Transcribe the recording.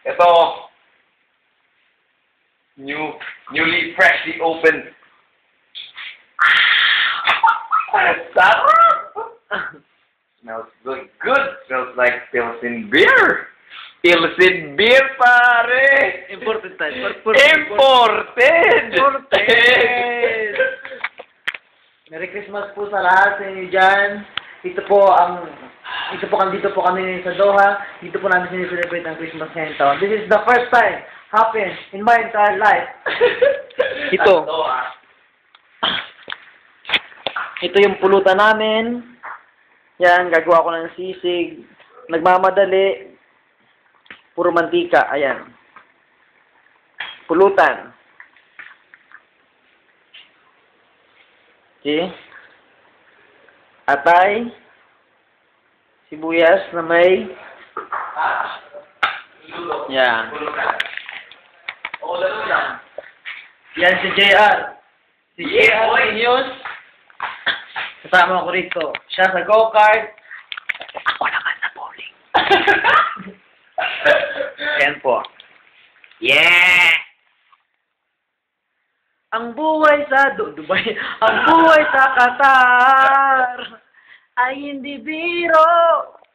Ito. Newly, freshly opened. Sarap! Smells good. Smells like Pilsen beer. Pilsen beer, pare! Imported tayo. Imported! Merry Christmas po sa lahat sa inyo dyan. Dito po kami sa Doha. Dito po namin sineselebrate ang Christmas ngayon taon. This is the first time happened in my entire life. Ito yung pulutan namin. Yan, gagawa ko ng sisig. Nagmamadali. Puro mantika. Ayan. Pulutan. Okay. Atay. Sibuyas na may. Yan. Yan si JR. Si JR News. Kasama ko rito. Siya sa go-kart. Ako naman sa bowling. Yan po. Yeah! Ang buhay sa Dubai, ang buhay sa Qatar ay hindi biro.